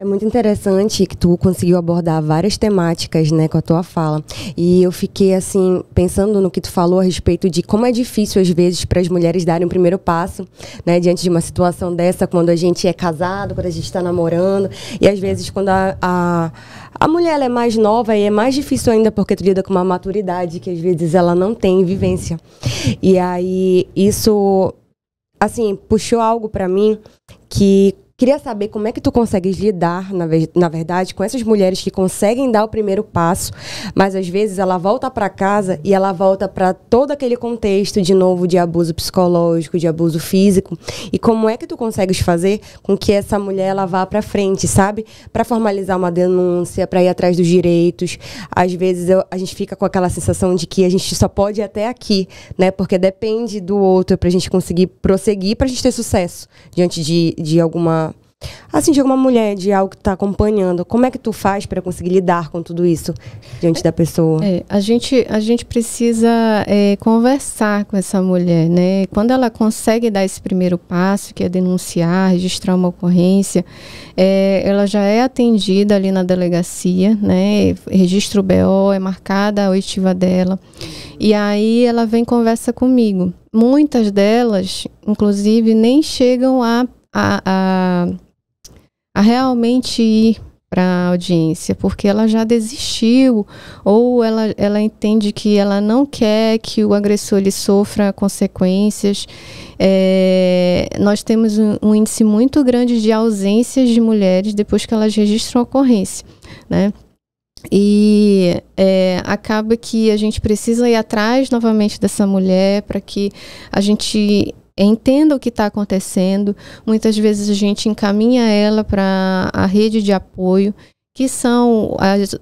É muito interessante que tu conseguiu abordar várias temáticas, né, com a tua fala. E eu fiquei, assim, pensando no que tu falou a respeito de como é difícil, às vezes, para as mulheres darem o primeiro passo, né, diante de uma situação dessa, quando a gente é casado, quando a gente está namorando. E, às vezes, quando a mulher ela é mais nova, e é mais difícil ainda porque tu lida com uma maturidade que, às vezes, ela não tem vivência. E aí, isso, assim, puxou algo para mim que... Queria saber como é que tu consegues lidar, na verdade, com essas mulheres que conseguem dar o primeiro passo, mas às vezes ela volta para casa e ela volta para todo aquele contexto, de novo, de abuso psicológico, de abuso físico. E como é que tu consegues fazer com que essa mulher ela vá para frente, sabe? Para formalizar uma denúncia, para ir atrás dos direitos. Às vezes a gente fica com aquela sensação de que a gente só pode ir até aqui, né? Porque depende do outro para a gente conseguir prosseguir, para a gente ter sucesso diante de alguma... Assim, de alguma mulher, de algo que está acompanhando. Como é que tu faz para conseguir lidar com tudo isso diante da pessoa? A gente precisa conversar com essa mulher, né? Quando ela consegue dar esse primeiro passo, que é denunciar, registrar uma ocorrência, ela já é atendida ali na delegacia, né? Registra o BO, é marcada a oitiva dela. E aí ela vem e conversa comigo. Muitas delas, inclusive, nem chegam a realmente ir para a audiência, porque ela já desistiu, ou ela entende que ela não quer que o agressor ele sofra consequências. Nós temos um índice muito grande de ausências de mulheres depois que elas registram a ocorrência, né? E acaba que a gente precisa ir atrás novamente dessa mulher para que a gente entenda o que está acontecendo. Muitas vezes a gente encaminha ela para a rede de apoio, que são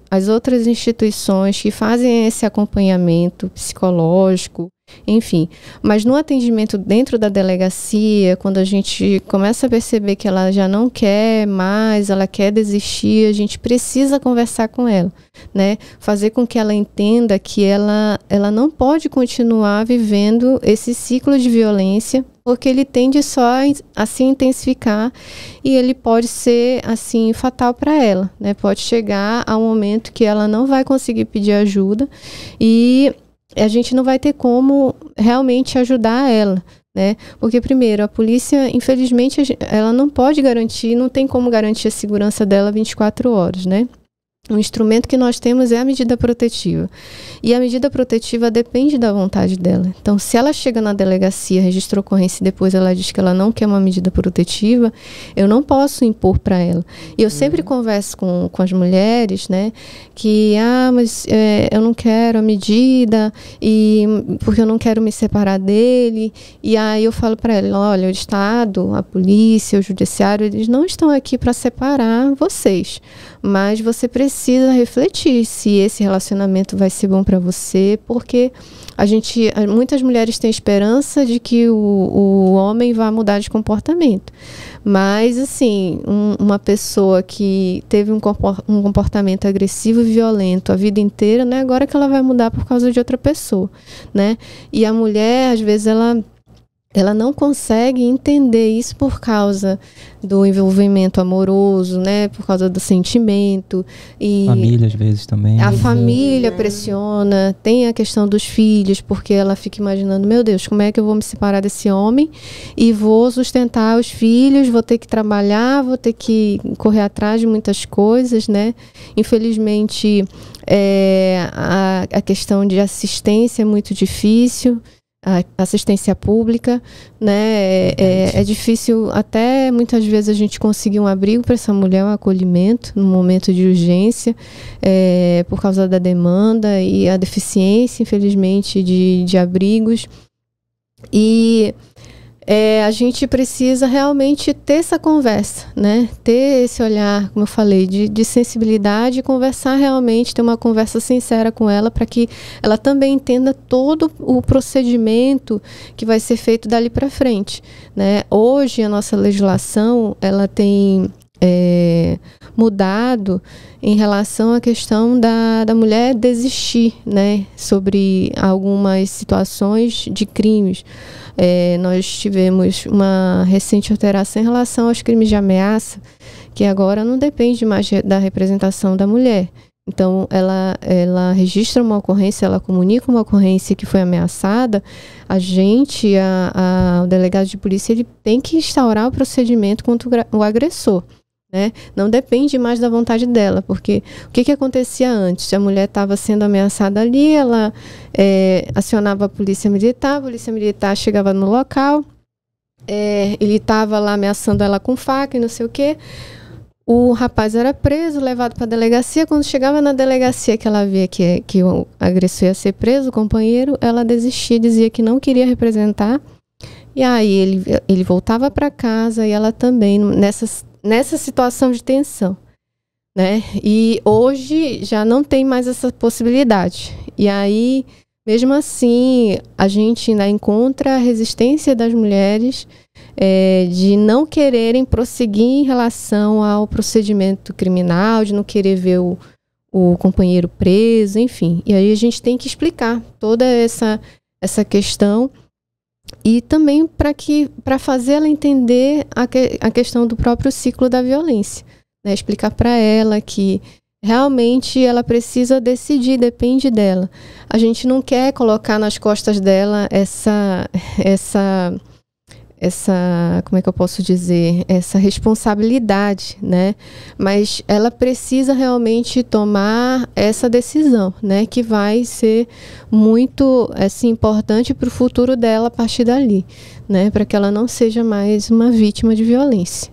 as outras instituições que fazem esse acompanhamento psicológico, enfim. Mas no atendimento dentro da delegacia, quando a gente começa a perceber que ela já não quer mais, ela quer desistir, a gente precisa conversar com ela, né? Fazer com que ela entenda que ela não pode continuar vivendo esse ciclo de violência, porque ele tende só a se intensificar e ele pode ser, assim, fatal para ela, né? Pode chegar a um momento que ela não vai conseguir pedir ajuda e a gente não vai ter como realmente ajudar ela, né? Porque, primeiro, a polícia, infelizmente, ela não pode garantir, não tem como garantir a segurança dela 24 horas, né? O instrumento que nós temos é a medida protetiva. E a medida protetiva depende da vontade dela. Então, se ela chega na delegacia, registra a ocorrência e depois ela diz que ela não quer uma medida protetiva, eu não posso impor para ela. E eu sempre converso com as mulheres, né, que, mas eu não quero a medida, porque eu não quero me separar dele. E aí eu falo para ela, olha, o Estado, a polícia, o judiciário, eles não estão aqui para separar vocês. Mas você precisa refletir se esse relacionamento vai ser bom para você, porque muitas mulheres têm esperança de que o homem vá mudar de comportamento. Mas, assim, uma pessoa que teve um comportamento agressivo e violento a vida inteira, não é agora que ela vai mudar por causa de outra pessoa, né? E a mulher, às vezes, ela não consegue entender isso por causa do envolvimento amoroso, né? Por causa do sentimento. E família, às vezes, também. A família pressiona. Tem a questão dos filhos, porque ela fica imaginando, meu Deus, como é que eu vou me separar desse homem e vou sustentar os filhos, vou ter que trabalhar, vou ter que correr atrás de muitas coisas, né? Infelizmente, a questão de assistência é muito difícil. A assistência pública, né, é difícil até muitas vezes a gente conseguir um abrigo para essa mulher, um acolhimento no momento de urgência, por causa da demanda e a deficiência, infelizmente, de abrigos. E a gente precisa realmente ter essa conversa, né? Ter esse olhar, como eu falei, de sensibilidade e conversar realmente, ter uma conversa sincera com ela para que ela também entenda todo o procedimento que vai ser feito dali para frente, né? Hoje a nossa legislação, ela tem mudado em relação à questão da mulher desistir, né? Sobre algumas situações de crimes. Nós tivemos uma recente alteração em relação aos crimes de ameaça, porque agora não depende mais da representação da mulher. Então, ela registra uma ocorrência, ela comunica uma ocorrência que foi ameaçada, o delegado de polícia, ele tem que instaurar o procedimento contra o agressor, né? Não depende mais da vontade dela, porque o que acontecia antes? A mulher estava sendo ameaçada ali, ela acionava a polícia militar chegava no local, ele estava lá ameaçando ela com faca e não sei o quê. O rapaz era preso, levado para a delegacia. Quando chegava na delegacia que ela via que o agressor ia ser preso, o companheiro, ela desistia, dizia que não queria representar. E aí ele voltava para casa e ela também, nessa situação de tensão, né? E hoje já não tem mais essa possibilidade. E aí, mesmo assim, a gente ainda encontra a resistência das mulheres de não quererem prosseguir em relação ao procedimento criminal, de não querer ver o companheiro preso, enfim. E aí a gente tem que explicar toda essa questão e também para fazer ela entender a questão do próprio ciclo da violência, né? Explicar para ela que realmente ela precisa decidir, depende dela. A gente não quer colocar nas costas dela essa como é que eu posso dizer, essa responsabilidade, né? Mas ela precisa realmente tomar essa decisão, né? Que vai ser muito, assim, importante para o futuro dela a partir dali, né? Para que ela não seja mais uma vítima de violência.